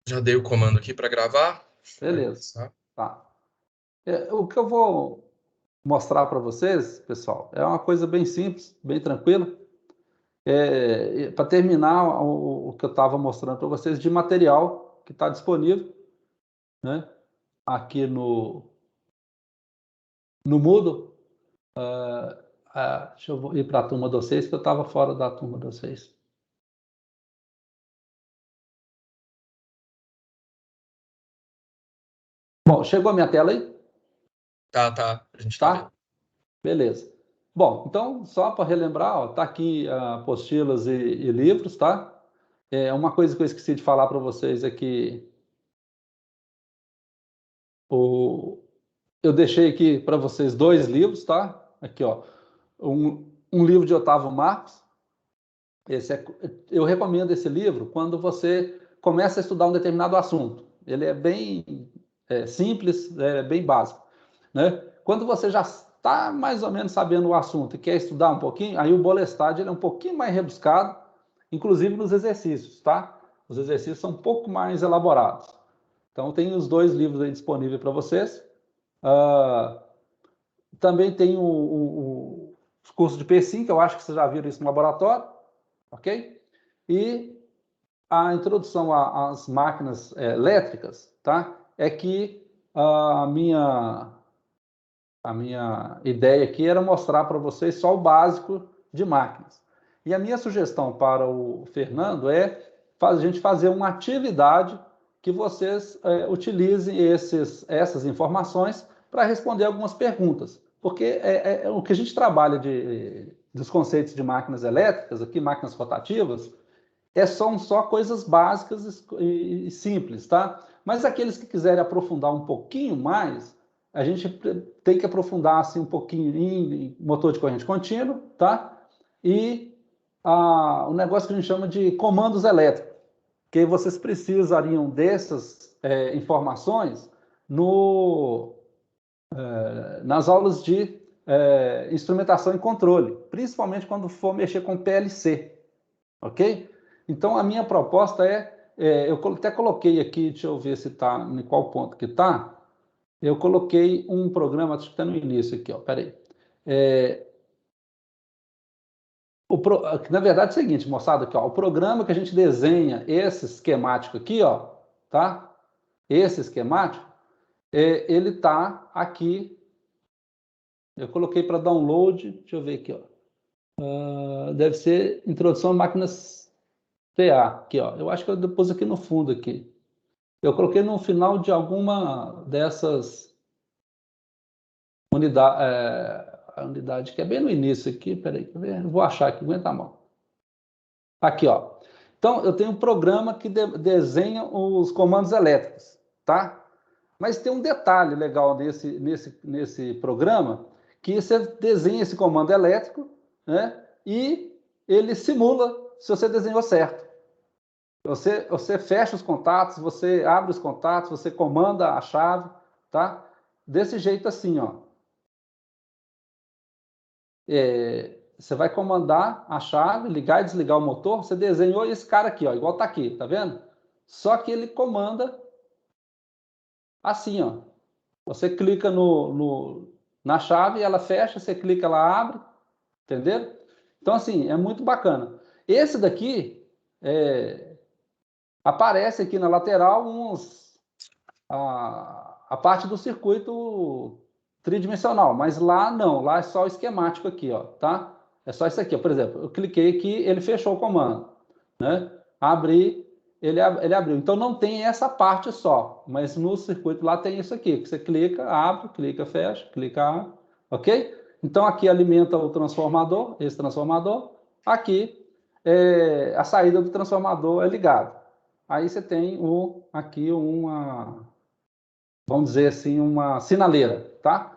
Já dei o comando aqui para gravar. Vai Beleza. começar. Tá. O que eu vou mostrar para vocês, pessoal, é uma coisa bem simples, bem tranquila. Para terminar o que eu estava mostrando para vocês de material que está disponível, né, aqui no Moodle. Deixa eu ir para a turma de vocês, que eu estava fora da turma de vocês. Bom, chegou a minha tela aí? Tá. A gente tá vendo. Tá? Beleza. Bom, então, só para relembrar, ó, tá aqui apostilas e livros, tá? Uma coisa que eu esqueci de falar para vocês é que eu deixei aqui para vocês 2 livros, tá? Aqui, ó. Um livro de Otávio Marcos. Eu recomendo esse livro quando você começa a estudar um determinado assunto. Ele é bem simples, é bem básico, né? Quando você já está mais ou menos sabendo o assunto e quer estudar um pouquinho, aí o Bolestad ele é um pouquinho mais rebuscado, inclusive nos exercícios, tá? Os exercícios são um pouco mais elaborados. Então, tem os 2 livros aí disponíveis para vocês. Também tem os cursos de P5, que eu acho que vocês já viram isso no laboratório, ok? E a introdução às máquinas elétricas, tá? É que a minha ideia aqui era mostrar para vocês só o básico de máquinas. E a minha sugestão para o Fernando é a gente fazer uma atividade que vocês utilizem essas informações para responder algumas perguntas. Porque o que a gente trabalha dos conceitos de máquinas elétricas, aqui máquinas rotativas, são só coisas básicas e simples, tá? Mas aqueles que quiserem aprofundar um pouquinho mais, a gente tem que aprofundar assim um pouquinho em motor de corrente contínua, tá? E o negócio que a gente chama de comandos elétricos, que vocês precisariam dessas informações nas aulas de instrumentação e controle, principalmente quando for mexer com PLC, ok? Então, a minha proposta eu até coloquei aqui, deixa eu ver se está, em qual ponto que está, eu coloquei um programa, acho que está no início aqui, ó, peraí. Na verdade é o seguinte, moçada, aqui, ó, o programa que a gente desenha esse esquemático aqui, ó, tá? Esse esquemático, ele está aqui, eu coloquei para download, deixa eu ver aqui, ó. Deve ser introdução a máquinas PA, aqui, ó. Eu acho que eu depois aqui no fundo aqui. Eu coloquei no final de alguma dessas a unidade que é bem no início aqui, peraí, vou achar aqui, aguenta a mão. Aqui, ó. Então, eu tenho um programa que desenha os comandos elétricos, tá? Mas tem um detalhe legal nesse programa, que você desenha esse comando elétrico, né? E ele simula se você desenhou certo. Você fecha os contatos, você abre os contatos, você comanda a chave, tá? Desse jeito assim, ó. Você vai comandar a chave, ligar e desligar o motor, você desenhou esse cara aqui, ó, igual tá aqui, tá vendo? Só que ele comanda assim, ó. Você clica na chave, ela fecha, você clica, ela abre, entendeu? Então, assim, é muito bacana. Esse daqui, aparece aqui na lateral a parte do circuito tridimensional, mas lá não, lá é só o esquemático aqui, ó, tá? É só isso aqui, ó. Por exemplo, eu cliquei aqui, ele fechou o comando, né? Abri, ele abriu. Então não tem essa parte só, mas no circuito lá tem isso aqui, que você clica, abre, clica, fecha, clica, abre, ok? Então aqui alimenta o transformador, esse transformador, aqui a saída do transformador é ligado. Aí você tem aqui vamos dizer assim, uma sinaleira, tá?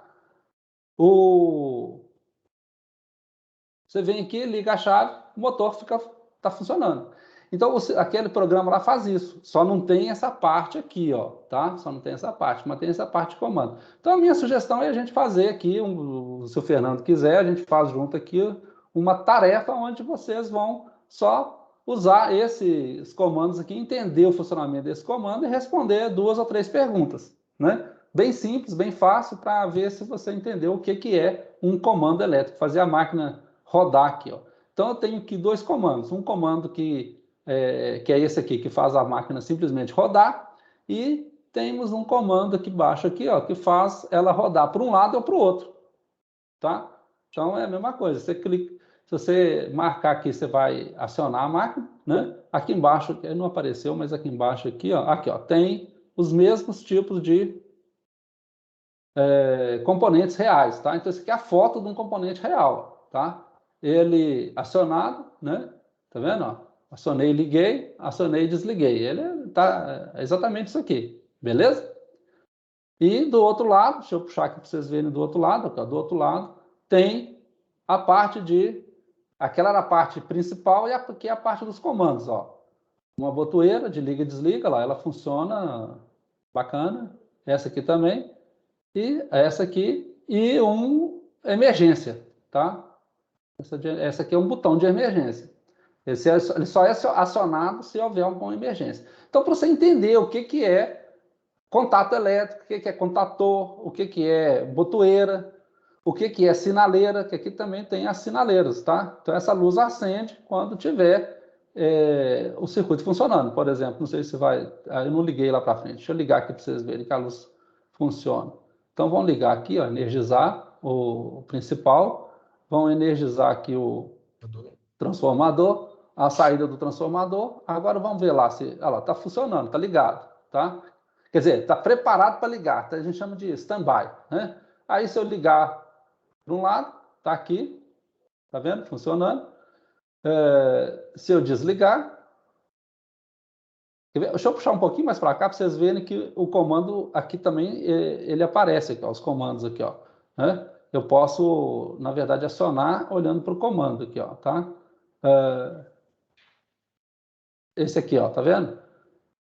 Você vem aqui, liga a chave, o motor tá funcionando. Então, aquele programa lá faz isso, só não tem essa parte aqui, ó, tá? Só não tem essa parte, mas tem essa parte de comando. Então, a minha sugestão é a gente fazer aqui, se o Fernando quiser, a gente faz junto aqui uma tarefa onde vocês vão só usar esses comandos aqui, entender o funcionamento desse comando e responder 2 ou 3 perguntas, né? Bem simples, bem fácil, para ver se você entendeu o que é um comando elétrico, fazer a máquina rodar aqui, ó. Então, eu tenho aqui 2 comandos. Um comando que é esse aqui, que faz a máquina simplesmente rodar, e temos um comando aqui embaixo, aqui, ó, que faz ela rodar para um lado ou para o outro, tá? Então, é a mesma coisa. Você clica, se você marcar aqui, você vai acionar a máquina, né? Aqui embaixo, não apareceu, mas aqui embaixo, aqui, ó, tem os mesmos tipos de componentes reais, tá? Então, isso aqui é a foto de um componente real, tá? Ele acionado, né? Tá vendo, ó? Acionei, liguei, acionei e desliguei. Ele tá exatamente isso aqui, beleza? E do outro lado, deixa eu puxar aqui para vocês verem do outro lado, ó, do outro lado tem a parte de... Aquela era a parte principal e aqui é a parte dos comandos, ó. Uma botoeira de liga e desliga, lá, ela funciona bacana. Essa aqui também. E essa aqui e emergência, tá? Essa aqui é um botão de emergência. Ele só é acionado se houver alguma emergência. Então, para você entender o que é contato elétrico, o que é contator, o que é botoeira, o que é sinaleira, que aqui também tem as sinaleiras, tá? Então, essa luz acende quando tiver o circuito funcionando. Por exemplo, não sei se vai... Eu não liguei lá para frente. Deixa eu ligar aqui para vocês verem que a luz funciona. Então, vamos ligar aqui, ó, energizar o principal. Vamos energizar aqui o transformador, a saída do transformador. Agora, vamos ver lá se... Olha lá, está funcionando, está ligado, tá? Quer dizer, está preparado para ligar. Tá? A gente chama de stand-by, né? Aí, se eu ligar para um lado, está aqui, tá vendo? Funcionando. Se eu desligar... Deixa eu puxar um pouquinho mais para cá para vocês verem que o comando aqui também ele aparece aqui, ó, os comandos aqui, ó, né? Eu posso, na verdade, acionar olhando para o comando aqui, ó, tá? Esse aqui, ó, tá vendo?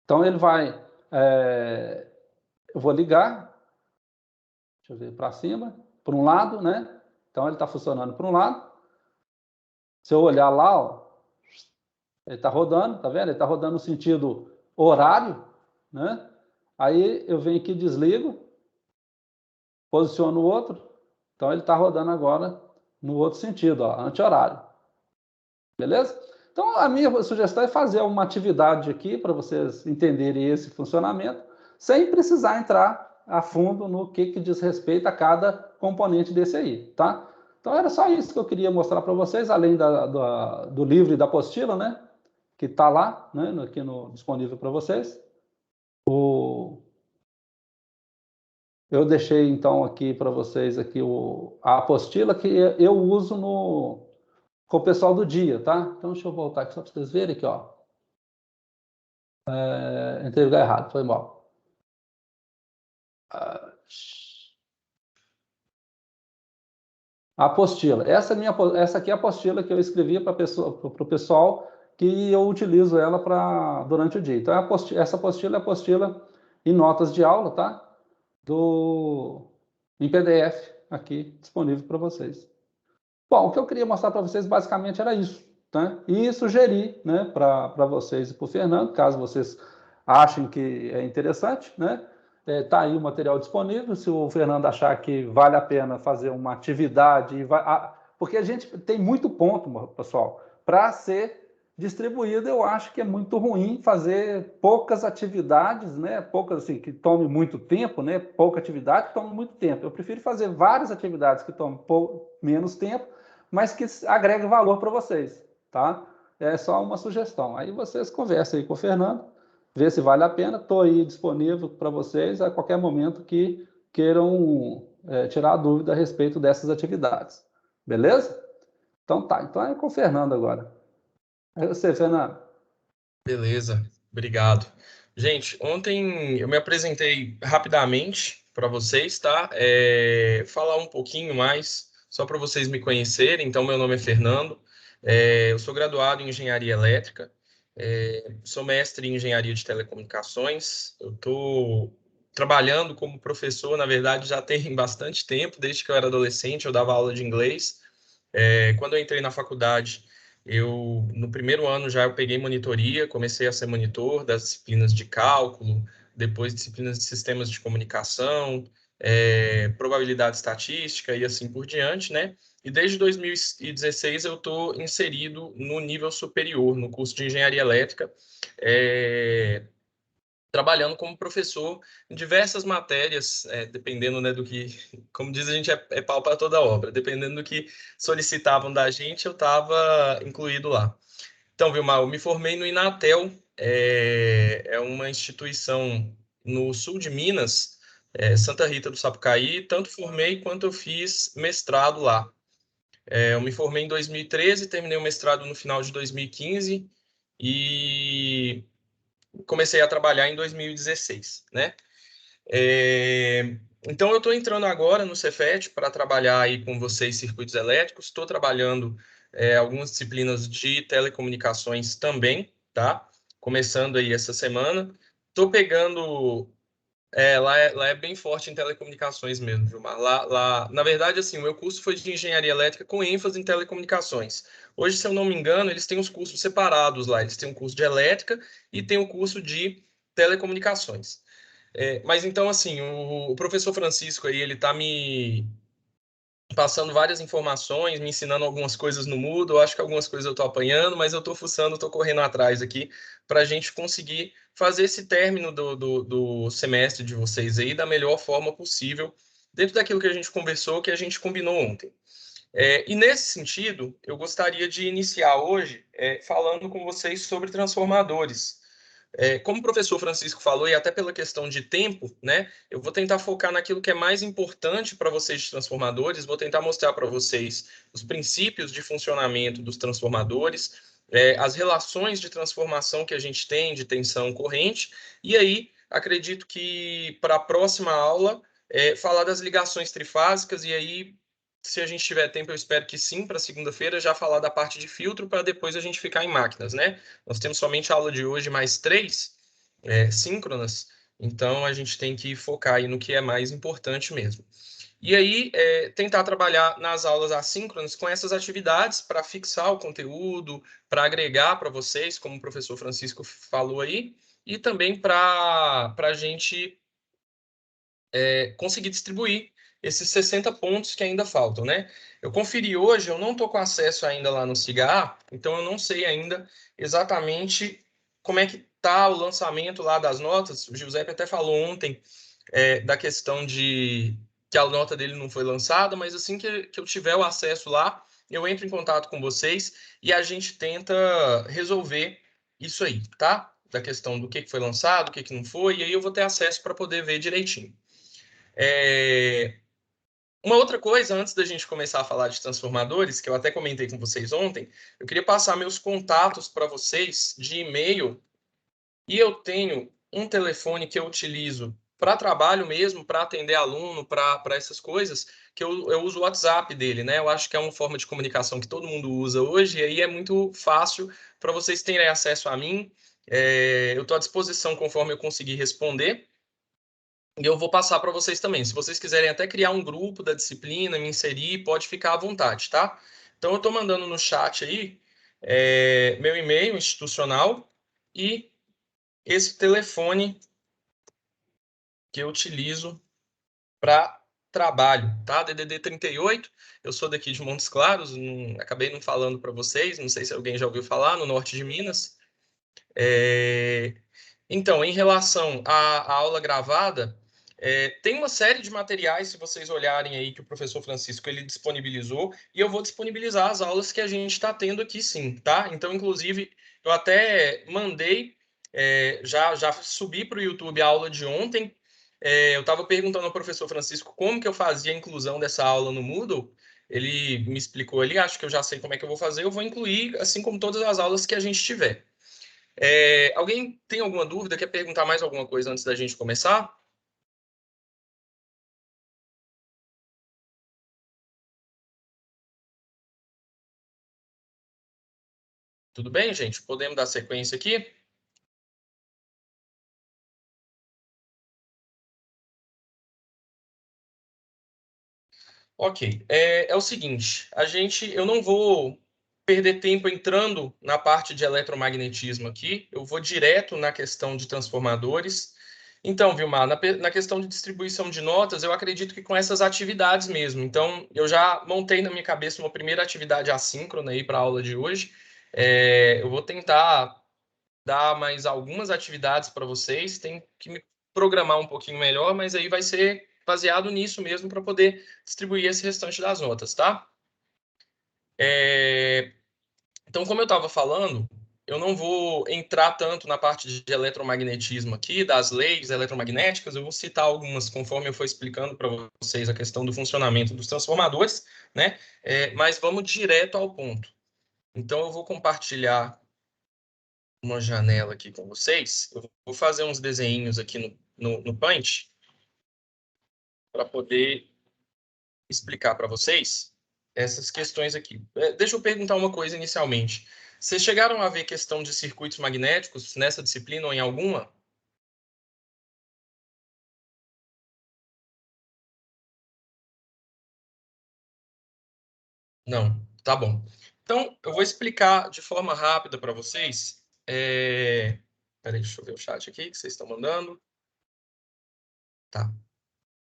Então ele vai, eu vou ligar, deixa eu ver para cima, por um lado, né? Então ele está funcionando por um lado. Se eu olhar lá, ó, ele está rodando, tá vendo? Ele está rodando no sentido horário, né? Aí eu venho aqui, desligo, posiciono o outro, então ele está rodando agora no outro sentido, ó, anti-horário. Beleza? Então a minha sugestão é fazer uma atividade aqui para vocês entenderem esse funcionamento, sem precisar entrar a fundo no que diz respeito a cada componente desse aí, tá? Então era só isso que eu queria mostrar para vocês, além do livro e da apostila, né? Que está lá, né? Aqui disponível para vocês. Eu deixei, então, aqui para vocês aqui a apostila que eu uso com o pessoal do dia, tá? Então, deixa eu voltar aqui só para vocês verem aqui, ó. Entrei no lugar errado, foi mal. A apostila. Essa aqui é a apostila que eu escrevi para o pessoal que eu utilizo ela durante o dia. Então, essa apostila é a apostila em notas de aula, tá? Em PDF, aqui disponível para vocês. Bom, o que eu queria mostrar para vocês basicamente era isso, né? E sugerir, né, para vocês e para o Fernando, caso vocês achem que é interessante, né? Tá aí o material disponível. Se o Fernando achar que vale a pena fazer uma atividade, porque a gente tem muito ponto, pessoal, para ser distribuído. Eu acho que é muito ruim fazer poucas atividades, né? Poucas assim que tome muito tempo, né? Pouca atividade que tome muito tempo. Eu prefiro fazer várias atividades que tomem menos tempo, mas que agreguem valor para vocês, tá? É só uma sugestão. Aí vocês conversem aí com o Fernando, vê se vale a pena. Estou aí disponível para vocês a qualquer momento que queiram tirar a dúvida a respeito dessas atividades. Beleza? Então tá. Então é com o Fernando agora. É você, Fernando. Beleza, obrigado. Gente, ontem eu me apresentei rapidamente para vocês, tá? Falar um pouquinho mais, só para vocês me conhecerem. Então, meu nome é Fernando, eu sou graduado em Engenharia Elétrica, sou mestre em Engenharia de Telecomunicações. Eu estou trabalhando como professor, na verdade, já tem bastante tempo, desde que eu era adolescente, eu dava aula de inglês. Quando eu entrei na faculdade, No primeiro ano já eu peguei monitoria, comecei a ser monitor das disciplinas de cálculo, depois disciplinas de sistemas de comunicação, probabilidade estatística e assim por diante, né? E desde 2016 eu estou inserido no nível superior, no curso de engenharia elétrica, trabalhando como professor em diversas matérias, dependendo, né, do que, como diz a gente, é pau para toda obra, dependendo do que solicitavam da gente, eu estava incluído lá. Então, Vilmar, eu me formei no Inatel, é uma instituição no sul de Minas, Santa Rita do Sapucaí, tanto formei quanto eu fiz mestrado lá. Eu me formei em 2013, terminei o mestrado no final de 2015 e comecei a trabalhar em 2016, né? Então, eu estou entrando agora no Cefet para trabalhar aí com vocês circuitos elétricos. Estou trabalhando algumas disciplinas de telecomunicações também, tá? Começando aí essa semana. Estou pegando. Lá é bem forte em telecomunicações mesmo, Vilmar. Na verdade, assim, o meu curso foi de engenharia elétrica com ênfase em telecomunicações. Hoje, se eu não me engano, eles têm os cursos separados lá. Eles têm um curso de elétrica e tem um curso de telecomunicações. Mas então, assim, o professor Francisco aí, ele tá me passando várias informações, me ensinando algumas coisas no Moodle. Eu acho que algumas coisas eu estou apanhando, mas eu estou fuçando, estou correndo atrás aqui para a gente conseguir fazer esse término do semestre de vocês aí da melhor forma possível, dentro daquilo que a gente conversou, que a gente combinou ontem. E nesse sentido, eu gostaria de iniciar hoje falando com vocês sobre transformadores. Como o professor Francisco falou, e até pela questão de tempo, né, eu vou tentar focar naquilo que é mais importante para vocês de transformadores, vou tentar mostrar para vocês os princípios de funcionamento dos transformadores, as relações de transformação que a gente tem de tensão corrente, e aí acredito que para a próxima aula falar das ligações trifásicas, e aí se a gente tiver tempo, eu espero que sim, para segunda-feira, já falar da parte de filtro, para depois a gente ficar em máquinas, né? Nós temos somente a aula de hoje, mais três síncronas, então a gente tem que focar aí no que é mais importante mesmo. E aí, tentar trabalhar nas aulas assíncronas com essas atividades para fixar o conteúdo, para agregar para vocês, como o professor Francisco falou aí, e também para a gente conseguir distribuir esses 60 pontos que ainda faltam, né? Eu conferi hoje, eu não estou com acesso ainda lá no Cigar, então eu não sei ainda exatamente como é que está o lançamento lá das notas. O Giuseppe até falou ontem da questão de que a nota dele não foi lançada, mas assim que eu tiver o acesso lá, eu entro em contato com vocês e a gente tenta resolver isso aí, tá? Da questão do que foi lançado, o que não foi, e aí eu vou ter acesso para poder ver direitinho. Uma outra coisa, antes da gente começar a falar de transformadores, que eu até comentei com vocês ontem, eu queria passar meus contatos para vocês de e-mail. E eu tenho um telefone que eu utilizo para trabalho mesmo, para atender aluno, para essas coisas, que eu uso o WhatsApp dele, né? Eu acho que é uma forma de comunicação que todo mundo usa hoje, e aí é muito fácil para vocês terem acesso a mim. Eu estou à disposição conforme eu conseguir responder. E eu vou passar para vocês também. Se vocês quiserem até criar um grupo da disciplina, me inserir, pode ficar à vontade, tá? Então, eu estou mandando no chat aí meu e-mail institucional e esse telefone que eu utilizo para trabalho, tá? DDD 38. Eu sou daqui de Montes Claros, acabei não falando para vocês, não sei se alguém já ouviu falar, no norte de Minas. Então, em relação à aula gravada, tem uma série de materiais, se vocês olharem aí, que o professor Francisco ele disponibilizou, e eu vou disponibilizar as aulas que a gente está tendo aqui, sim, tá? Então, inclusive, eu até mandei, já subi para o YouTube a aula de ontem. Eu estava perguntando ao professor Francisco como que eu fazia a inclusão dessa aula no Moodle. Ele me explicou ali, acho que eu já sei como é que eu vou fazer, eu vou incluir, assim como todas as aulas que a gente tiver. Alguém tem alguma dúvida? Quer perguntar mais alguma coisa antes da gente começar? Tudo bem, gente? Podemos dar sequência aqui? Ok. É o seguinte, eu não vou perder tempo entrando na parte de eletromagnetismo aqui, eu vou direto na questão de transformadores. Então, Vilmar, na questão de distribuição de notas, eu acredito que com essas atividades mesmo. Então, eu já montei na minha cabeça uma primeira atividade assíncrona aí para a aula de hoje. Eu vou tentar dar mais algumas atividades para vocês, tem que me programar um pouquinho melhor, mas aí vai ser baseado nisso mesmo para poder distribuir esse restante das notas, tá? Então, como eu estava falando, eu não vou entrar tanto na parte de eletromagnetismo aqui, das leis eletromagnéticas, eu vou citar algumas conforme eu for explicando para vocês a questão do funcionamento dos transformadores, né? Mas vamos direto ao ponto. Então, eu vou compartilhar uma janela aqui com vocês. Eu vou fazer uns desenhinhos aqui no Paint para poder explicar para vocês essas questões aqui. Deixa eu perguntar uma coisa inicialmente. Vocês chegaram a ver questão de circuitos magnéticos nessa disciplina ou em alguma? Não. Tá bom. Então, eu vou explicar de forma rápida para vocês. Peraí, deixa eu ver o chat aqui que vocês estão mandando. Tá.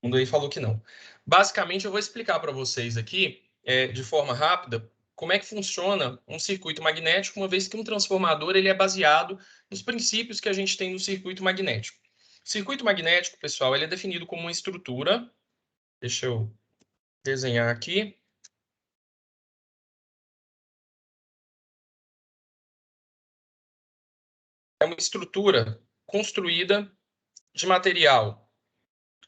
O mundo aí falou que não. Basicamente, eu vou explicar para vocês aqui, de forma rápida, como é que funciona um circuito magnético, uma vez que um transformador ele é baseado nos princípios que a gente tem no circuito magnético. O circuito magnético, pessoal, ele é definido como uma estrutura. Deixa eu desenhar aqui. É uma estrutura construída de material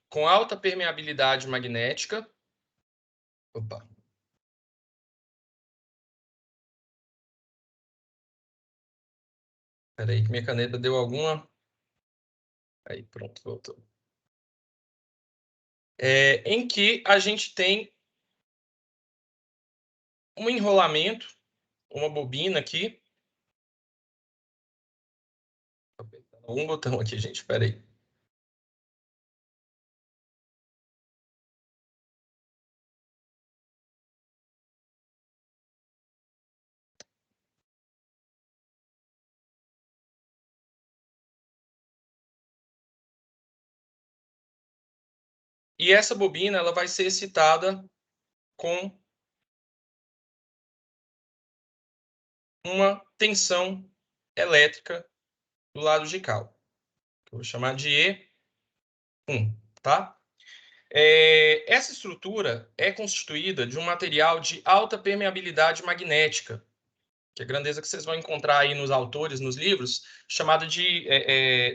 com alta permeabilidade magnética. Opa, peraí que minha caneta deu alguma... Aí, pronto, voltou. Em que a gente tem um enrolamento, uma bobina aqui. Um botão aqui, gente, espera aí. E essa bobina ela vai ser excitada com uma tensão elétrica do lado de cá. Eu vou chamar de E1, tá? Essa estrutura é constituída de um material de alta permeabilidade magnética, que é a grandeza que vocês vão encontrar aí nos autores, nos livros, chamada de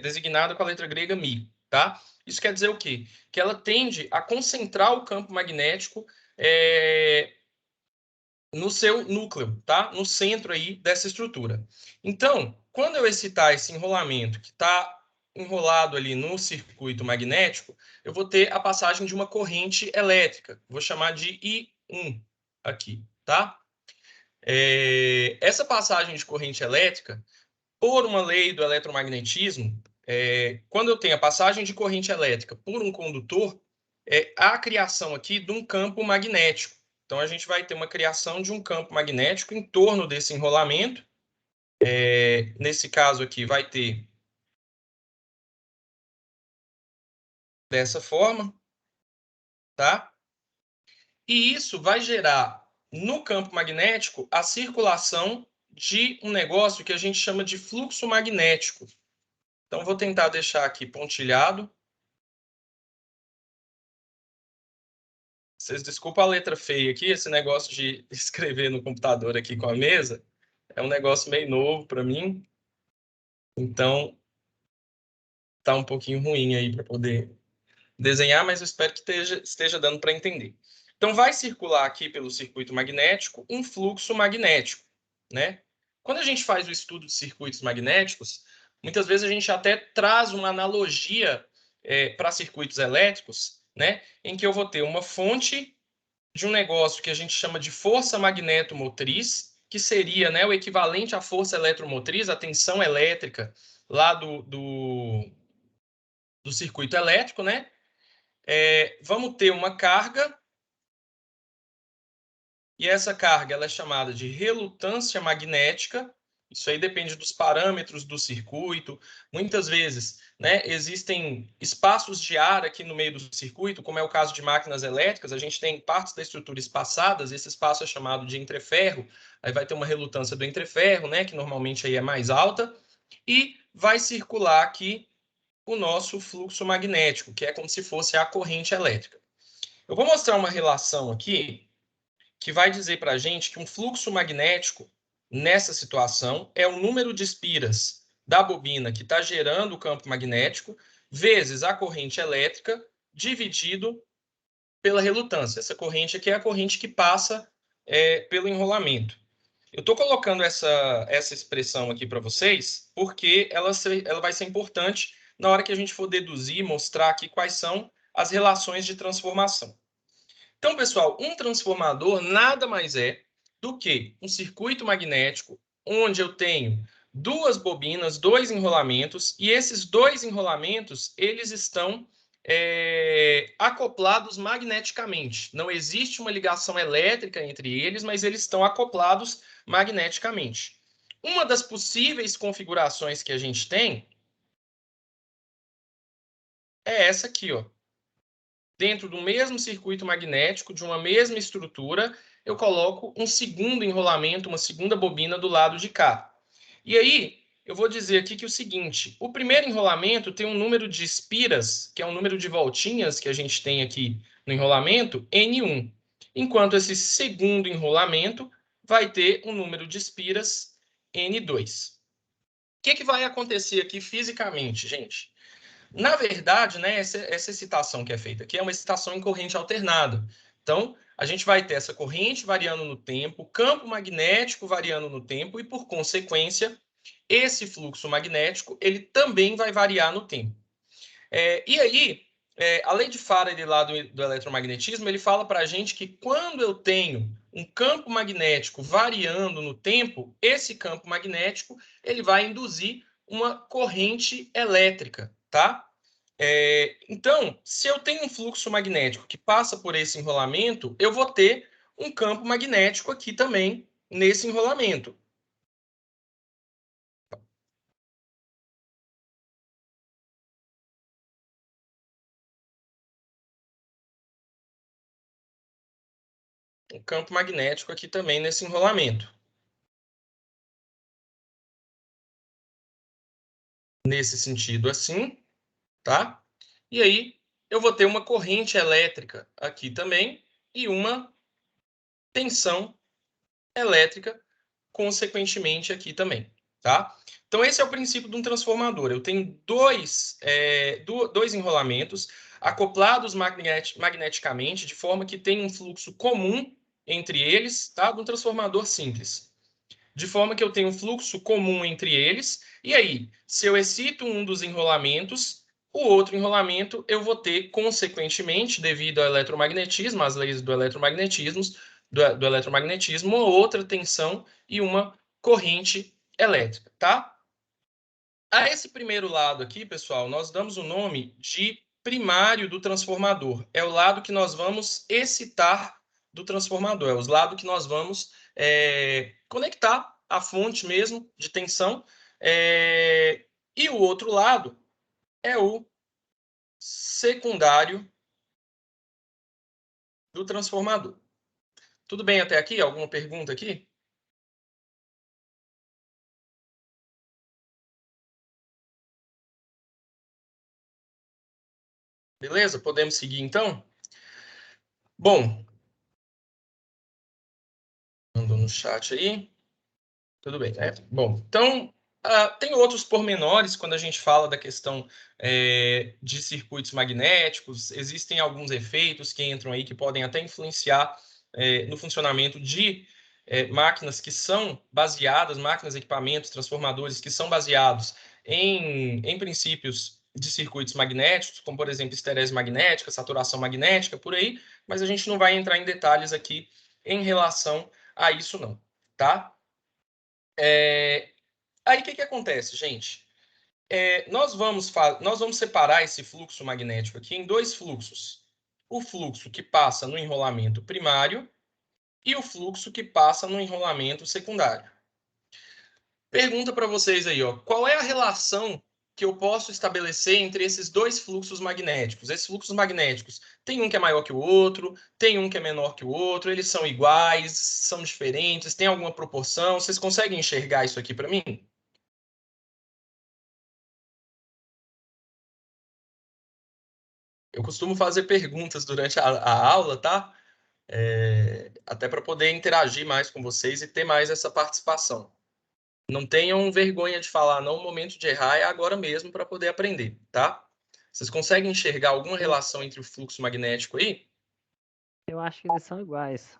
designada com a letra grega Mi, tá? Isso quer dizer o quê? Que ela tende a concentrar o campo magnético no seu núcleo, tá? No centro aí dessa estrutura. Então, quando eu excitar esse enrolamento que está enrolado ali no circuito magnético, eu vou ter a passagem de uma corrente elétrica. Vou chamar de I1 aqui, tá? Essa passagem de corrente elétrica, por uma lei do eletromagnetismo, quando eu tenho a passagem de corrente elétrica por um condutor, há a criação aqui de um campo magnético. Então, a gente vai ter uma criação de um campo magnético em torno desse enrolamento. Nesse caso aqui, vai ter dessa forma, tá? E isso vai gerar no campo magnético a circulação de um negócio que a gente chama de fluxo magnético. Então, vou tentar deixar aqui pontilhado. Vocês desculpem a letra feia aqui, esse negócio de escrever no computador aqui com a mesa é um negócio meio novo para mim, então tá um pouquinho ruim aí para poder desenhar, mas eu espero que esteja dando para entender. Então, vai circular aqui pelo circuito magnético um fluxo magnético, né? Quando a gente faz o estudo de circuitos magnéticos, muitas vezes a gente até traz uma analogia para circuitos elétricos, né? Em que eu vou ter uma fonte de um negócio que a gente chama de força magnetomotriz, que seria, né, o equivalente à força eletromotriz, a tensão elétrica lá do circuito elétrico, né? Vamos ter uma carga e essa carga ela é chamada de relutância magnética. Isso aí depende dos parâmetros do circuito. Muitas vezes, né, existem espaços de ar aqui no meio do circuito, como é o caso de máquinas elétricas, a gente tem partes da estrutura espaçadas, esse espaço é chamado de entreferro, aí vai ter uma relutância do entreferro, né, que normalmente aí é mais alta, e vai circular aqui o nosso fluxo magnético, que é como se fosse a corrente elétrica. Eu vou mostrar uma relação aqui que vai dizer para a gente que um fluxo magnético, nessa situação, é o número de espiras da bobina que está gerando o campo magnético, vezes a corrente elétrica, dividido pela relutância. Essa corrente aqui é a corrente que passa pelo enrolamento. Eu estou colocando essa expressão aqui para vocês porque ela vai ser importante na hora que a gente for deduzir, mostrar aqui quais são as relações de transformação. Então, pessoal, um transformador nada mais é do que um circuito magnético onde eu tenho duas bobinas, dois enrolamentos, e esses dois enrolamentos, eles estão acoplados magneticamente. Não existe uma ligação elétrica entre eles, mas eles estão acoplados magneticamente. Uma das possíveis configurações que a gente tem é essa aqui, ó. Dentro do mesmo circuito magnético, de uma mesma estrutura, eu coloco um segundo enrolamento, uma segunda bobina do lado de cá. E aí, eu vou dizer aqui que o seguinte, o primeiro enrolamento tem um número de espiras, que é um número de voltinhas que a gente tem aqui no enrolamento, N1. Enquanto esse segundo enrolamento vai ter um número de espiras, N2. O que vai acontecer aqui fisicamente, gente? Na verdade, né, essa excitação que é feita aqui é uma excitação em corrente alternada. Então, a gente vai ter essa corrente variando no tempo, campo magnético variando no tempo e, por consequência, esse fluxo magnético ele também vai variar no tempo. E aí, a lei de Faraday lá do eletromagnetismo, ele fala para a gente que quando eu tenho um campo magnético variando no tempo, esse campo magnético ele vai induzir uma corrente elétrica, tá? Então, se eu tenho um fluxo magnético que passa por esse enrolamento, eu vou ter um campo magnético aqui também nesse enrolamento. Um campo magnético aqui também nesse enrolamento. Nesse sentido assim, tá? E aí eu vou ter uma corrente elétrica aqui também e uma tensão elétrica consequentemente aqui também, tá? Então esse é o princípio de um transformador. Eu tenho dois enrolamentos acoplados magneticamente de forma que tem um fluxo comum entre eles, tá? De um transformador simples. De forma que eu tenho um fluxo comum entre eles, e aí, se eu excito um dos enrolamentos, o outro enrolamento eu vou ter, consequentemente, devido ao eletromagnetismo, às leis do eletromagnetismo, uma outra tensão e uma corrente elétrica, tá? A esse primeiro lado aqui, pessoal, nós damos o nome de primário do transformador. É o lado que nós vamos excitar do transformador, é o lado que nós vamos conectar a fonte mesmo de tensão. E o outro lado é o secundário do transformador. Tudo bem até aqui? Alguma pergunta aqui? Beleza? Podemos seguir então? Bom, mandou no chat aí. Tudo bem, né? Bom, então, tem outros pormenores quando a gente fala da questão de circuitos magnéticos. Existem alguns efeitos que entram aí que podem até influenciar no funcionamento de máquinas que são baseadas, máquinas, equipamentos, transformadores que são baseados em princípios de circuitos magnéticos, como, por exemplo, esterese magnética, saturação magnética, por aí, mas a gente não vai entrar em detalhes aqui em relação a isso, não, tá? Aí o que acontece, gente? Nós vamos separar esse fluxo magnético aqui em dois fluxos. O fluxo que passa no enrolamento primário e o fluxo que passa no enrolamento secundário. Pergunta para vocês aí, ó, qual é a relação que eu posso estabelecer entre esses dois fluxos magnéticos? Esses fluxos magnéticos, tem um que é maior que o outro, tem um que é menor que o outro, eles são iguais, são diferentes, tem alguma proporção? Vocês conseguem enxergar isso aqui para mim? Eu costumo fazer perguntas durante a aula, tá? Até para poder interagir mais com vocês e ter mais essa participação. Não tenham vergonha de falar, não, o momento de errar é agora mesmo para poder aprender, tá? Vocês conseguem enxergar alguma relação entre o fluxo magnético aí? Eu acho que eles são iguais.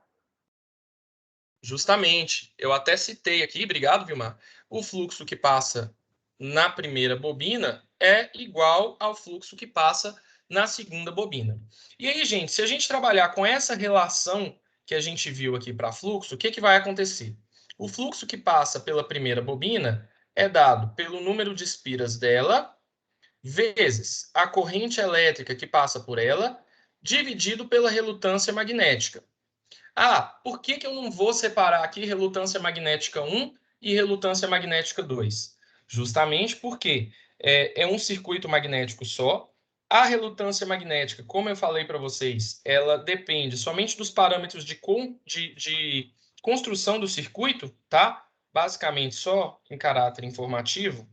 Justamente, eu até citei aqui, obrigado, Vilmar, o fluxo que passa na primeira bobina é igual ao fluxo que passa na segunda bobina. E aí, gente, se a gente trabalhar com essa relação que a gente viu aqui para fluxo, o que, que vai acontecer? O fluxo que passa pela primeira bobina é dado pelo número de espiras dela vezes a corrente elétrica que passa por ela, dividido pela relutância magnética. Ah, por que eu não vou separar aqui relutância magnética 1 e relutância magnética 2? Justamente porque é um circuito magnético só. A relutância magnética, como eu falei para vocês, ela depende somente dos parâmetros de construção do circuito, tá? Basicamente só em caráter informativo.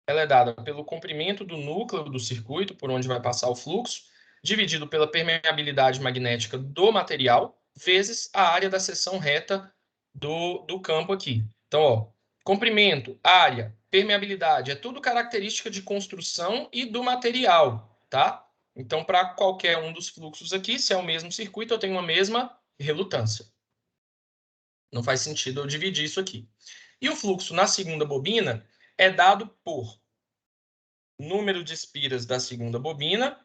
Ela é dada pelo comprimento do núcleo do circuito, por onde vai passar o fluxo, dividido pela permeabilidade magnética do material, vezes a área da seção reta do campo aqui. Então, ó, comprimento, área, permeabilidade, é tudo característica de construção e do material, tá? Então, para qualquer um dos fluxos aqui, se é o mesmo circuito, eu tenho a mesma relutância. Não faz sentido eu dividir isso aqui. E o fluxo na segunda bobina é dado por número de espiras da segunda bobina,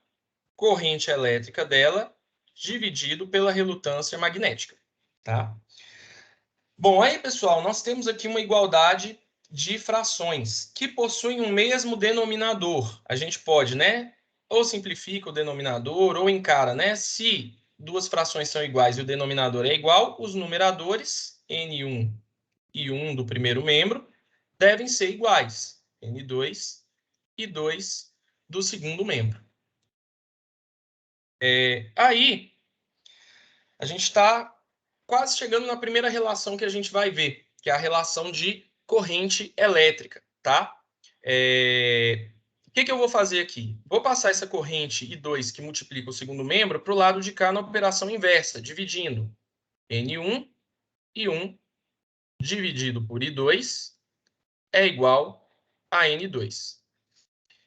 corrente elétrica dela, dividido pela relutância magnética, tá? Bom, aí, pessoal, nós temos aqui uma igualdade de frações que possuem o mesmo denominador. A gente pode, né, ou simplifica o denominador ou encara, né, se duas frações são iguais e o denominador é igual, os numeradores, N1 e 1 do primeiro membro, devem ser iguais, N2 e 2 do segundo membro. Aí, a gente está quase chegando na primeira relação que a gente vai ver, que é a relação de corrente elétrica, tá? O que eu vou fazer aqui? Vou passar essa corrente I2 que multiplica o segundo membro para o lado de cá na operação inversa, dividindo N1 e 1 dividido por I2 é igual a N2.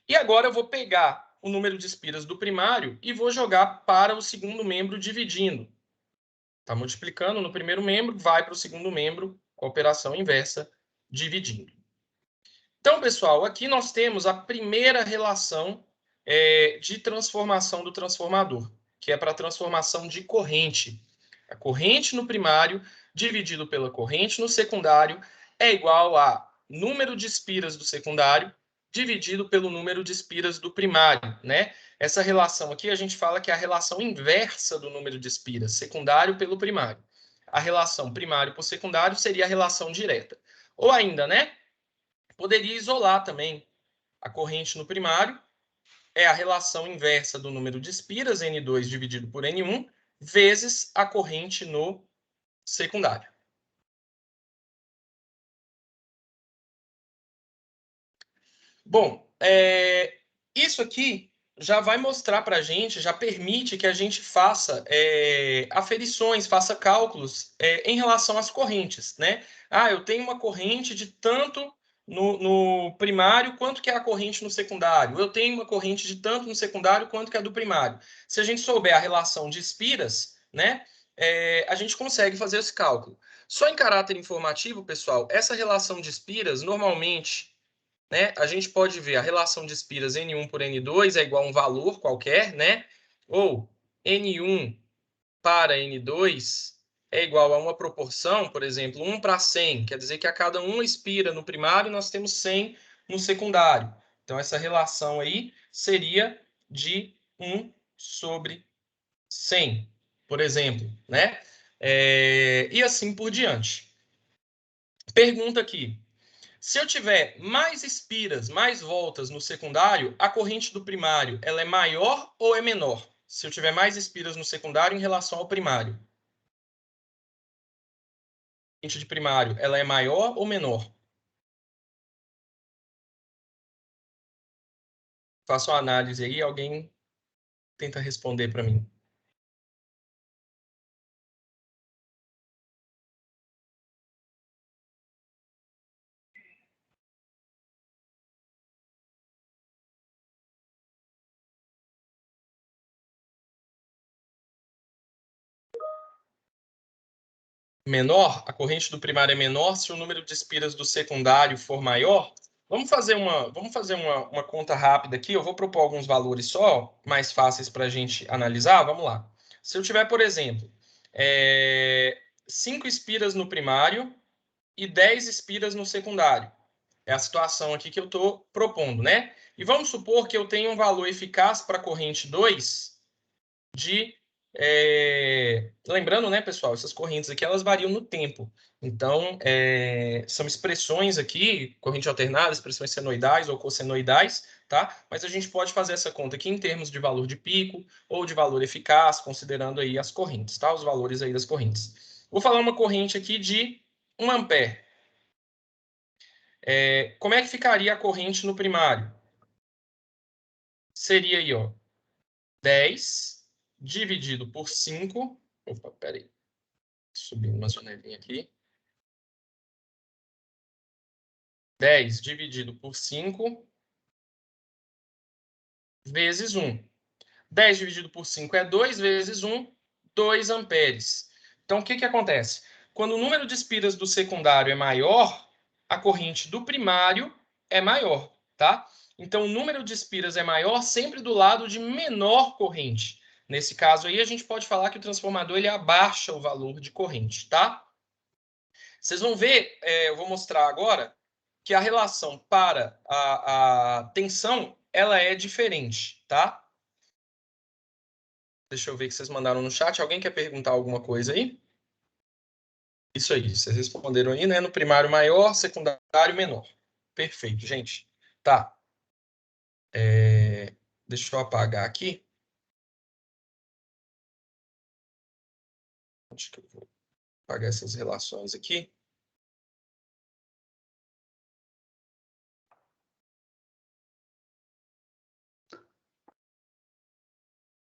E agora eu vou pegar o número de espiras do primário e vou jogar para o segundo membro dividindo. Está multiplicando no primeiro membro, vai para o segundo membro com a operação inversa, dividindo. Então, pessoal, aqui nós temos a primeira relação de transformação do transformador, que é para a transformação de corrente. A corrente no primário dividido pela corrente no secundário é igual a número de espiras do secundário dividido pelo número de espiras do primário, né? Essa relação aqui a gente fala que é a relação inversa do número de espiras, secundário pelo primário. A relação primário por secundário seria a relação direta. Ou ainda, né? Poderia isolar também a corrente no primário, é a relação inversa do número de espiras, N2 dividido por N1, vezes a corrente no secundário. Bom, isso aqui já vai mostrar para a gente, já permite que a gente faça aferições, faça cálculos em relação às correntes, né? Ah, eu tenho uma corrente de tanto no primário quanto que é a corrente no secundário. Eu tenho uma corrente de tanto no secundário quanto que é a do primário. Se a gente souber a relação de espiras, né, a gente consegue fazer esse cálculo. Só em caráter informativo, pessoal, essa relação de espiras, normalmente, né, a gente pode ver a relação de espiras N1 por N2 é igual a um valor qualquer, né? Ou N1 para N2 é igual a uma proporção, por exemplo, 1 para 100, quer dizer que a cada uma espira no primário nós temos 100 no secundário. Então, essa relação aí seria de 1 sobre 100, por exemplo, né? E assim por diante. Pergunta aqui. Se eu tiver mais espiras, mais voltas no secundário, a corrente do primário ela é maior ou é menor? Se eu tiver mais espiras no secundário em relação ao primário. A corrente de primário ela é maior ou menor? Faço uma análise aí, alguém tenta responder para mim. Menor, a corrente do primário é menor se o número de espiras do secundário for maior. Vamos fazer uma conta rápida aqui. Eu vou propor alguns valores só, mais fáceis para a gente analisar. Vamos lá. Se eu tiver, por exemplo, 5 espiras no primário e 10 espiras no secundário. É a situação aqui que eu estou propondo, né? E vamos supor que eu tenha um valor eficaz para a corrente 2 de... Lembrando, né, pessoal, essas correntes aqui, elas variam no tempo. Então, são expressões aqui, corrente alternada, expressões senoidais ou cossenoidais, tá? Mas a gente pode fazer essa conta aqui em termos de valor de pico ou de valor eficaz, considerando aí as correntes, tá? Os valores aí das correntes. Vou falar uma corrente aqui de 1 ampere. Como é que ficaria a corrente no primário? Seria aí, ó, 10 dividido por 5. Opa, peraí. Subindo uma janelinha aqui. 10 dividido por 5 vezes 1. 10 dividido por 5 é 2 vezes 1, 2 amperes. Então, o que acontece? Quando o número de espiras do secundário é maior, a corrente do primário é maior, tá? Então, o número de espiras é maior sempre do lado de menor corrente. Nesse caso aí, a gente pode falar que o transformador ele abaixa o valor de corrente, tá? Vocês vão ver, eu vou mostrar agora, que a relação para a tensão ela é diferente, tá? Deixa eu ver que vocês mandaram no chat. Alguém quer perguntar alguma coisa aí? Isso aí, vocês responderam aí, né? No primário maior, secundário menor. Perfeito, gente. Tá. Deixa eu apagar aqui. Acho que eu vou apagar essas relações aqui.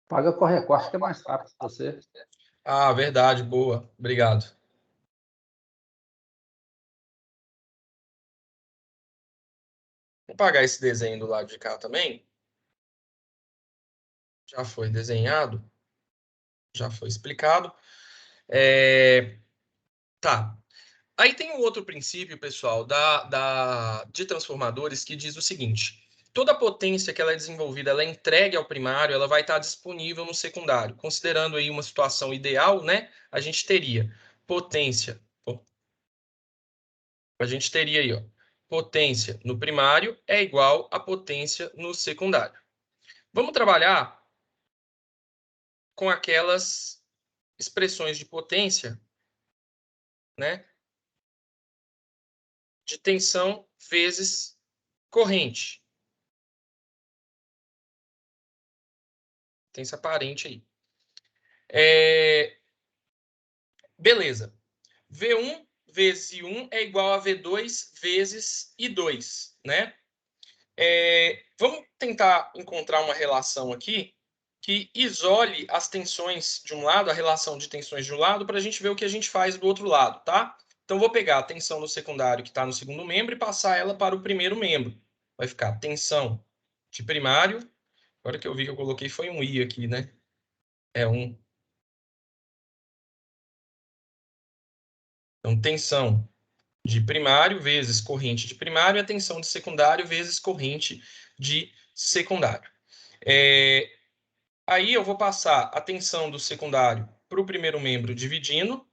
Paga com recorte, que é mais rápido para você. Ah, verdade, boa. Obrigado. Vou apagar esse desenho do lado de cá também. Já foi desenhado. Já foi explicado. Tá. Aí tem um outro princípio, pessoal, de transformadores que diz o seguinte: toda potência que ela é desenvolvida, ela é entregue ao primário, ela vai estar disponível no secundário. Considerando aí uma situação ideal, né? A gente teria potência. A gente teria aí, ó, potência no primário é igual a potência no secundário. Vamos trabalhar com aquelas expressões de potência, né? De tensão vezes corrente. Tensão aparente aí. Beleza. V1 vezes I1 é igual a V2 vezes I2, né? Vamos tentar encontrar uma relação aqui que isole as tensões de um lado, a relação de tensões de um lado, para a gente ver o que a gente faz do outro lado, tá? Então, vou pegar a tensão no secundário que está no segundo membro e passar ela para o primeiro membro. Vai ficar tensão de primário. Agora que eu vi que eu coloquei foi um I aqui, né? É um. Então, tensão de primário vezes corrente de primário e a tensão de secundário vezes corrente de secundário. Aí eu vou passar a tensão do secundário para o primeiro membro dividindo.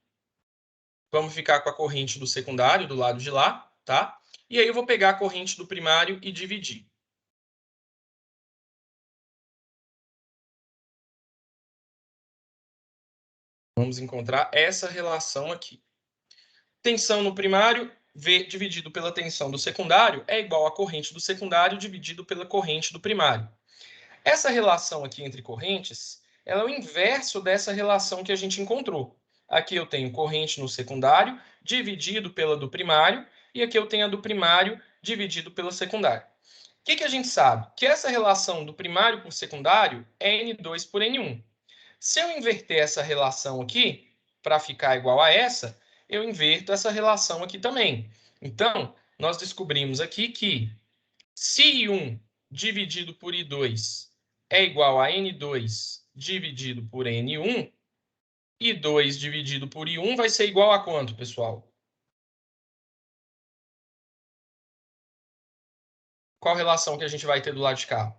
Vamos ficar com a corrente do secundário do lado de lá, tá? E aí eu vou pegar a corrente do primário e dividir. Vamos encontrar essa relação aqui. Tensão no primário, V dividido pela tensão do secundário, é igual a corrente do secundário dividido pela corrente do primário. Essa relação aqui entre correntes, ela é o inverso dessa relação que a gente encontrou. Aqui eu tenho corrente no secundário dividido pela do primário, e aqui eu tenho a do primário dividido pela secundária. O que a gente sabe? Que essa relação do primário por secundário é N2 por N1. Se eu inverter essa relação aqui, para ficar igual a essa, eu inverto essa relação aqui também. Então, nós descobrimos aqui que se I1 dividido por I2 é igual a N2 dividido por N1, I2 dividido por I1 vai ser igual a quanto, pessoal? Qual relação que a gente vai ter do lado de cá?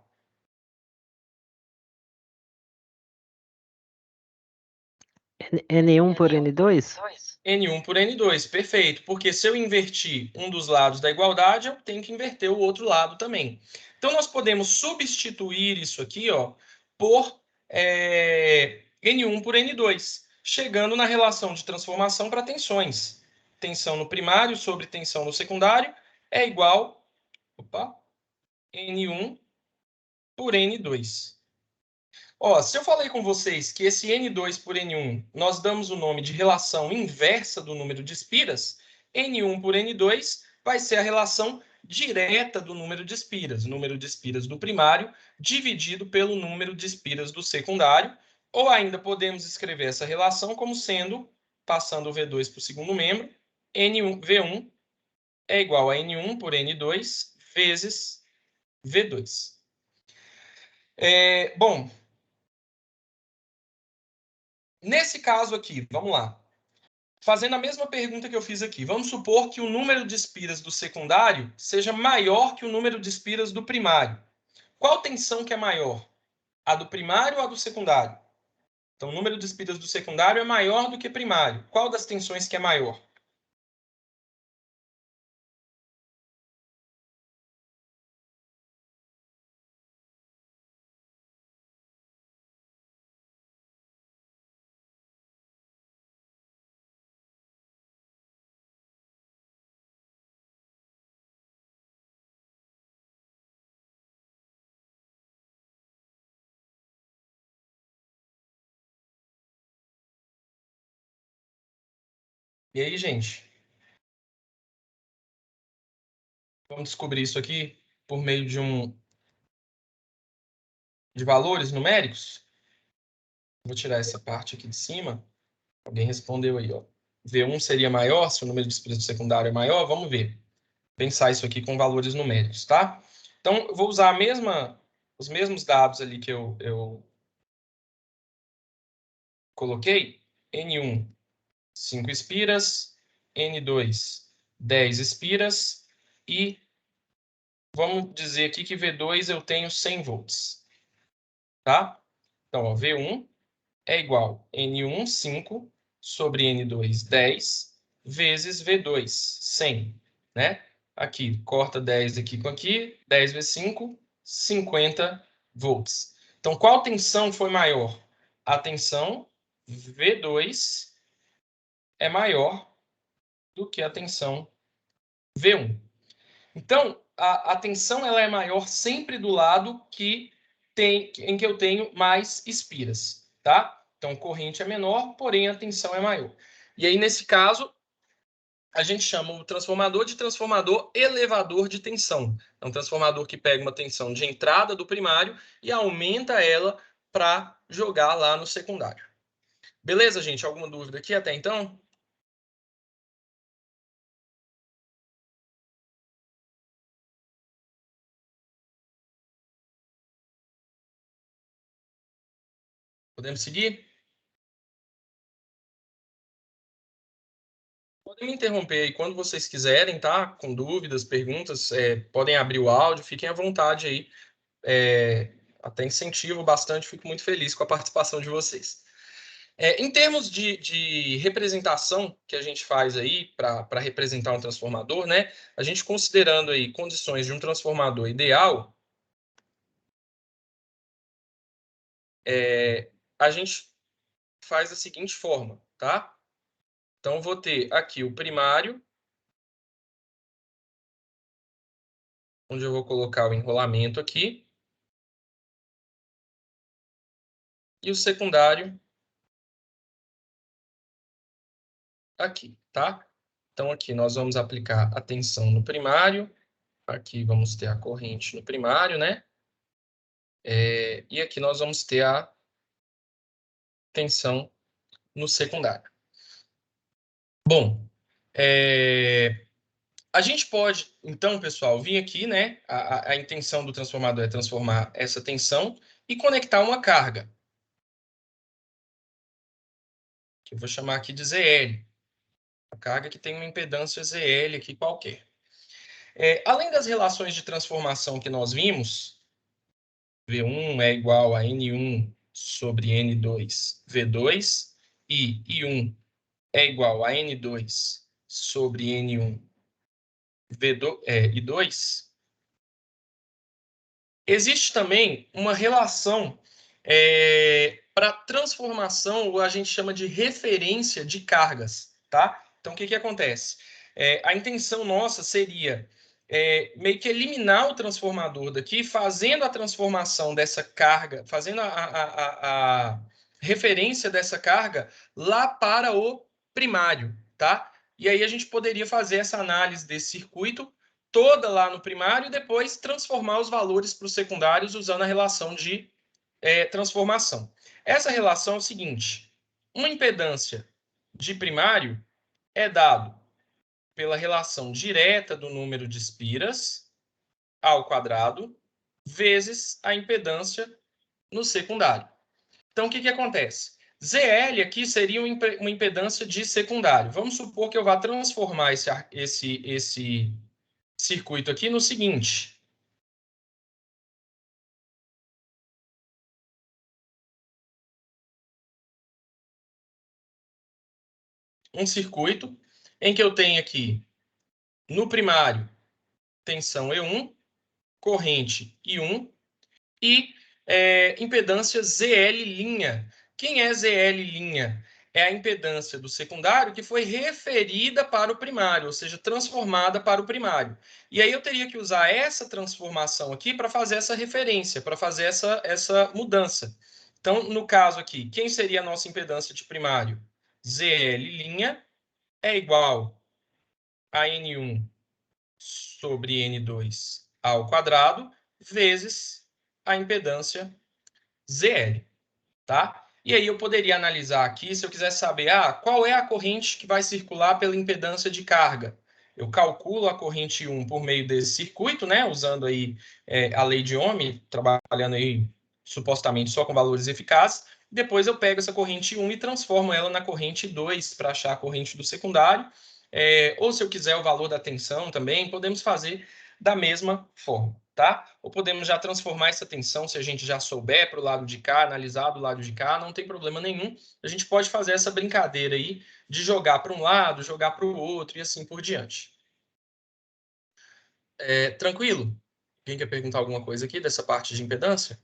N1 por N2? N1 por N2, perfeito. Porque se eu invertir um dos lados da igualdade, eu tenho que inverter o outro lado também. Então, nós podemos substituir isso aqui, ó, por N1 por N2, chegando na relação de transformação para tensões. Tensão no primário sobre tensão no secundário é igual, N1 por N2. Ó, se eu falei com vocês que esse N2 por N1 nós damos o nome de relação inversa do número de espiras, N1 por N2 vai ser a relação direta do número de espiras, número de espiras do primário dividido pelo número de espiras do secundário, ou ainda podemos escrever essa relação como sendo, passando o V2 para o segundo membro, N1, V1 é igual a N1 por N2 vezes V2. Bom, nesse caso aqui, vamos lá. Fazendo a mesma pergunta que eu fiz aqui, vamos supor que o número de espiras do secundário seja maior que o número de espiras do primário. Qual tensão que é maior? A do primário ou a do secundário? Então, o número de espiras do secundário é maior do que primário. Qual das tensões que é maior? E aí, gente? Vamos descobrir isso aqui por meio de valores numéricos? Vou tirar essa parte aqui de cima. Alguém respondeu aí, ó. V1 seria maior se o número de espiras do secundário é maior? Vamos ver. Pensar isso aqui com valores numéricos, tá? Então, eu vou usar os mesmos dados ali que eu coloquei. N1, 5 espiras. N2, 10 espiras. E vamos dizer aqui que V2 eu tenho 100 volts. Tá? Então, ó, V1 é igual a N1, 5, sobre N2, 10, vezes V2, 100. Né? Aqui, corta 10 aqui com aqui. 10 vezes 5, 50 volts. Então, qual tensão foi maior? A tensão V2 é maior do que a tensão V1. Então, a tensão ela é maior sempre do lado em que eu tenho mais espiras, tá? Então, corrente é menor, porém a tensão é maior. E aí, nesse caso, a gente chama o transformador de transformador elevador de tensão. É um transformador que pega uma tensão de entrada do primário e aumenta ela para jogar lá no secundário. Beleza, gente? Alguma dúvida aqui até então? Podemos seguir? Podem me interromper aí quando vocês quiserem, tá? Com dúvidas, perguntas, podem abrir o áudio, fiquem à vontade aí. Até incentivo bastante, fico muito feliz com a participação de vocês. Em termos de representação que a gente faz aí para representar um transformador, né? A gente considerando aí condições de um transformador ideal, a gente faz da seguinte forma, tá? Então, vou ter aqui o primário, onde eu vou colocar o enrolamento aqui, e o secundário aqui, tá? Então, aqui nós vamos aplicar a tensão no primário, aqui vamos ter a corrente no primário, né? E aqui nós vamos ter a tensão no secundário. Bom, a gente pode, então, pessoal, vir aqui, né? A intenção do transformador é transformar essa tensão e conectar uma carga, que eu vou chamar aqui de ZL. A carga que tem uma impedância ZL aqui qualquer. Além das relações de transformação que nós vimos, V1 é igual a N1 sobre N2 V2, e I1 é igual a N2 sobre N1 V2, I2, existe também uma relação para transformação, ou a gente chama de referência de cargas, tá? Então, o que acontece? A intenção nossa seria meio que eliminar o transformador daqui, fazendo a transformação dessa carga, fazendo a referência dessa carga lá para o primário, tá? E aí a gente poderia fazer essa análise desse circuito toda lá no primário e depois transformar os valores para os secundários usando a relação de transformação. Essa relação é o seguinte: uma impedância de primário é dado pela relação direta do número de espiras ao quadrado vezes a impedância no secundário. Então, o que acontece? ZL aqui seria uma impedância de secundário. Vamos supor que eu vá transformar esse circuito aqui no seguinte. Um circuito em que eu tenho aqui, no primário, tensão E1, corrente I1 e impedância ZL'. Quem é ZL'? É a impedância do secundário que foi referida para o primário, ou seja, transformada para o primário. E aí eu teria que usar essa transformação aqui para fazer essa referência, para fazer essa mudança. Então, no caso aqui, quem seria a nossa impedância de primário? ZL' é igual a N1 sobre N2 ao quadrado vezes a impedância ZL, tá? E aí eu poderia analisar aqui, se eu quiser saber, qual é a corrente que vai circular pela impedância de carga? Eu calculo a corrente 1 por meio desse circuito, né? Usando aí a lei de Ohm, trabalhando aí supostamente só com valores eficazes. Depois eu pego essa corrente 1 e transformo ela na corrente 2 para achar a corrente do secundário. Ou se eu quiser o valor da tensão também, podemos fazer da mesma forma, tá? Ou podemos já transformar essa tensão, se a gente já souber para o lado de cá, analisar do lado de cá, não tem problema nenhum. A gente pode fazer essa brincadeira aí de jogar para um lado, jogar para o outro e assim por diante. Tranquilo? Alguém quer perguntar alguma coisa aqui dessa parte de impedância?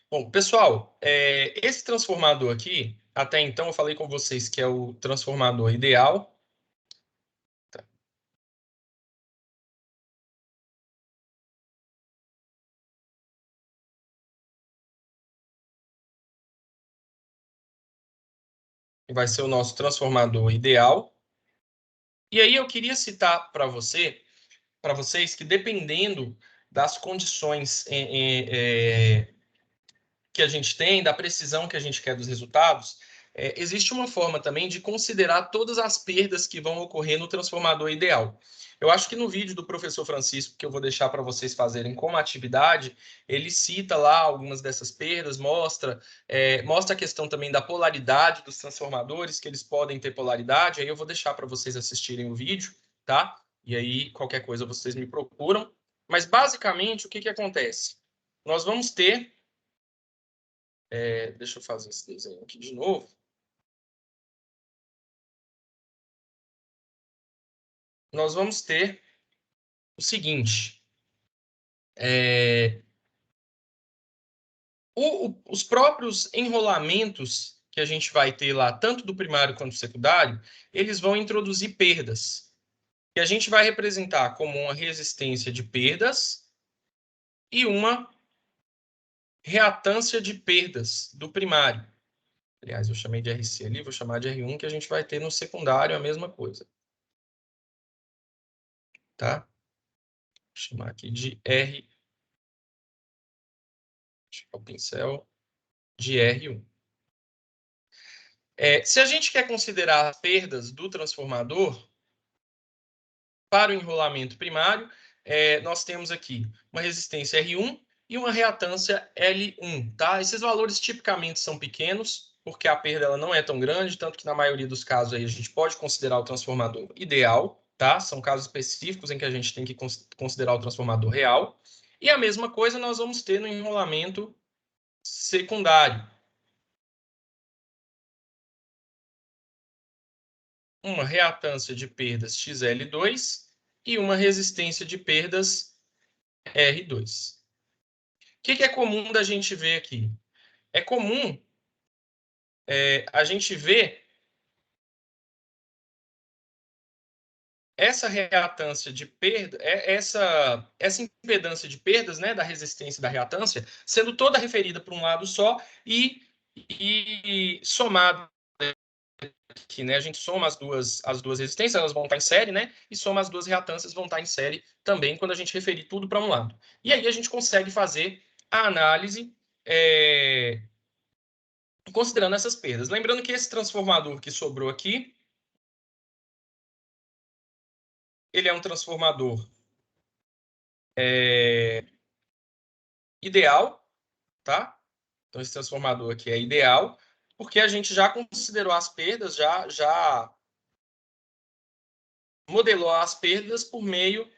Bom, pessoal, esse transformador aqui, até então eu falei com vocês que é o transformador ideal. Tá. Vai ser o nosso transformador ideal. E aí eu queria citar para vocês que dependendo das condições que a gente tem, da precisão que a gente quer dos resultados, existe uma forma também de considerar todas as perdas que vão ocorrer no transformador ideal. Eu acho que no vídeo do professor Francisco, que eu vou deixar para vocês fazerem como atividade, ele cita lá algumas dessas perdas, mostra a questão também da polaridade dos transformadores, que eles podem ter polaridade. Aí eu vou deixar para vocês assistirem o vídeo, tá? E aí, qualquer coisa, vocês me procuram. Mas, basicamente, o que acontece? Nós vamos ter deixa eu fazer esse desenho aqui de novo. Nós vamos ter o seguinte. Os próprios enrolamentos que a gente vai ter lá, tanto do primário quanto do secundário, eles vão introduzir perdas, que a gente vai representar como uma resistência de perdas e uma reatância de perdas do primário. Aliás, eu chamei de RC ali, vou chamar de R1, que a gente vai ter no secundário a mesma coisa. Tá? Vou chamar aqui de R. Deixa eu o pincel de R1. Se a gente quer considerar as perdas do transformador para o enrolamento primário, nós temos aqui uma resistência R1 e uma reatância L1. Tá? Esses valores tipicamente são pequenos, porque a perda ela não é tão grande, tanto que na maioria dos casos aí a gente pode considerar o transformador ideal. Tá? São casos específicos em que a gente tem que considerar o transformador real. E a mesma coisa nós vamos ter no enrolamento secundário. Uma reatância de perdas XL2 e uma resistência de perdas R2. O que é comum da gente ver aqui? É comum a gente ver essa reatância de perda, essa impedância de perdas, né, da resistência e da reatância, sendo toda referida para um lado só e somado aqui, né? A gente soma as duas resistências, elas vão estar em série, né? E soma as duas reatâncias, vão estar em série também quando a gente referir tudo para um lado. E aí a gente consegue fazer a análise considerando essas perdas. Lembrando que esse transformador que sobrou aqui, ele é um transformador ideal, tá? Então esse transformador aqui é ideal, porque a gente já considerou as perdas, já modelou as perdas por meio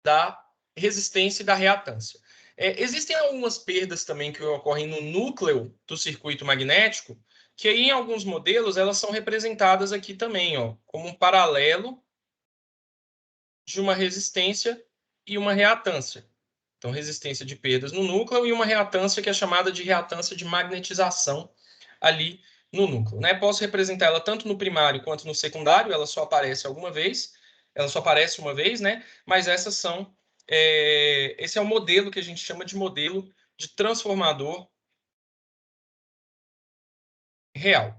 da resistência e da reatância. Existem algumas perdas também que ocorrem no núcleo do circuito magnético, que aí, em alguns modelos elas são representadas aqui também, ó, como um paralelo de uma resistência e uma reatância. Então, resistência de perdas no núcleo e uma reatância que é chamada de reatância de magnetização ali no núcleo. Né? Posso representar ela tanto no primário quanto no secundário, ela só aparece uma vez, né? Mas essas são esse é o modelo que a gente chama de modelo de transformador real.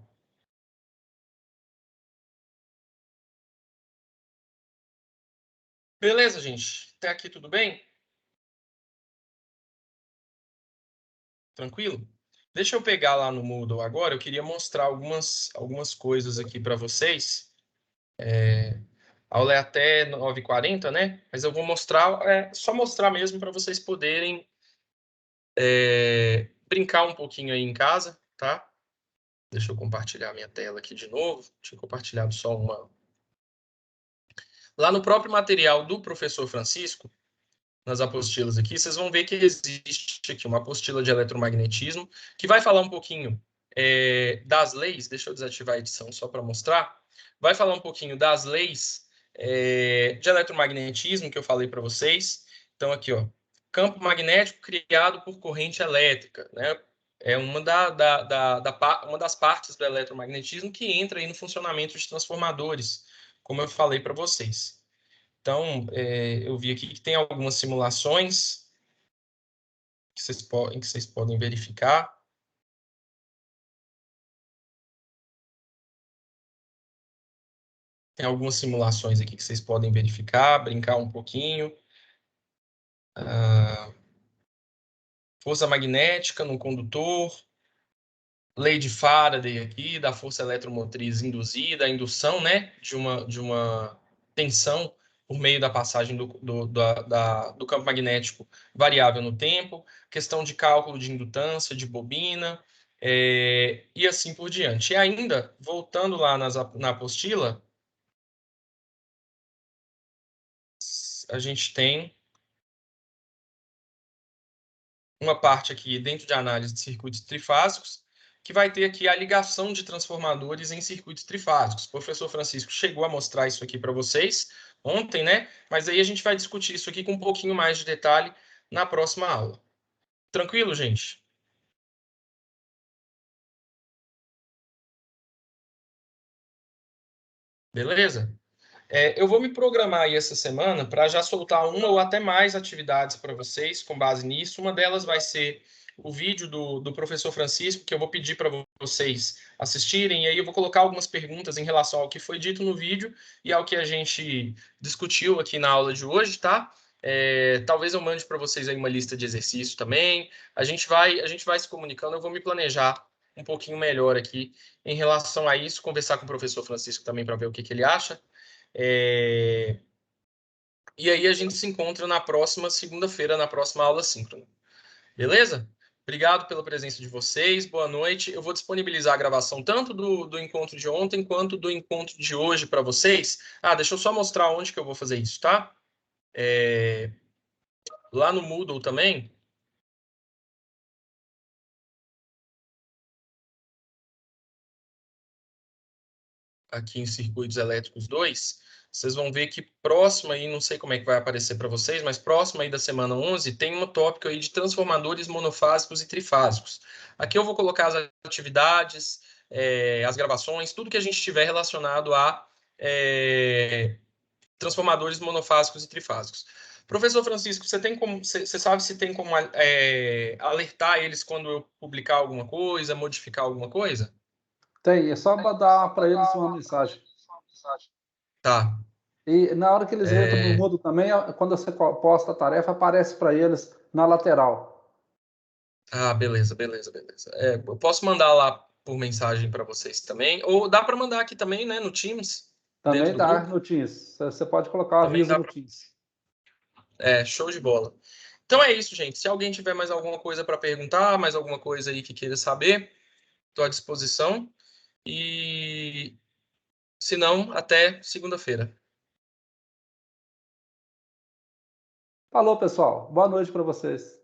Beleza, gente? Até aqui tudo bem? Tranquilo? Deixa eu pegar lá no Moodle agora. Eu queria mostrar algumas coisas aqui para vocês. A aula é até 9h40, né? Mas eu vou mostrar, só mostrar mesmo para vocês poderem brincar um pouquinho aí em casa, tá? Deixa eu compartilhar minha tela aqui de novo. Tinha compartilhado só uma. Lá no próprio material do professor Francisco, nas apostilas aqui, vocês vão ver que existe aqui uma apostila de eletromagnetismo, que vai falar um pouquinho das leis. Deixa eu desativar a edição só para mostrar. Vai falar um pouquinho das leis de eletromagnetismo que eu falei para vocês. Então, aqui, ó, campo magnético criado por corrente elétrica, né? É uma das partes do eletromagnetismo que entra aí no funcionamento de transformadores, como eu falei para vocês. Então, eu vi aqui que tem algumas simulações que vocês podem verificar. Tem algumas simulações aqui que vocês podem verificar, brincar um pouquinho. Força magnética no condutor. Lei de Faraday aqui, da força eletromotriz induzida, a indução, né, de uma tensão por meio da passagem do campo magnético variável no tempo, questão de cálculo de indutância, de bobina, e assim por diante. E ainda, voltando lá na apostila, a gente tem uma parte aqui dentro de análise de circuitos trifásicos, que vai ter aqui a ligação de transformadores em circuitos trifásicos. O professor Francisco chegou a mostrar isso aqui para vocês ontem, né? Mas aí a gente vai discutir isso aqui com um pouquinho mais de detalhe na próxima aula. Tranquilo, gente? Beleza? Eu vou me programar aí essa semana para já soltar uma ou até mais atividades para vocês com base nisso. Uma delas vai ser o vídeo do professor Francisco, que eu vou pedir para vocês assistirem, e aí eu vou colocar algumas perguntas em relação ao que foi dito no vídeo e ao que a gente discutiu aqui na aula de hoje, tá? Talvez eu mande para vocês aí uma lista de exercícios também. A gente vai se comunicando, eu vou me planejar um pouquinho melhor aqui em relação a isso, conversar com o professor Francisco também para ver o que ele acha. E aí a gente se encontra na próxima segunda-feira, na próxima aula síncrona. Beleza? Obrigado pela presença de vocês, boa noite. Eu vou disponibilizar a gravação tanto do encontro de ontem quanto do encontro de hoje para vocês. Deixa eu só mostrar onde que eu vou fazer isso, tá? Lá no Moodle também. Aqui em Circuitos Elétricos 2, vocês vão ver que próximo aí, não sei como é que vai aparecer para vocês, mas próximo aí da semana 11, tem um tópico aí de transformadores monofásicos e trifásicos. Aqui eu vou colocar as atividades, as gravações, tudo que a gente tiver relacionado a transformadores monofásicos e trifásicos. Professor Francisco, você sabe se tem como alertar eles quando eu publicar alguma coisa, modificar alguma coisa? Tem, é só mandar para eles uma mensagem. Tá. E na hora que eles entram no Moodle também, quando você posta a tarefa, aparece para eles na lateral. Beleza. Eu posso mandar lá por mensagem para vocês também, ou dá para mandar aqui também, né, no Teams, dentro Também do tá grupo. no Teams. Você pode colocar o Também aviso dá no pra... Teams. Show de bola. Então é isso, gente. Se alguém tiver mais alguma coisa para perguntar, mais alguma coisa aí que queira saber, estou à disposição. E se não, até segunda-feira. Falou, pessoal. Boa noite para vocês.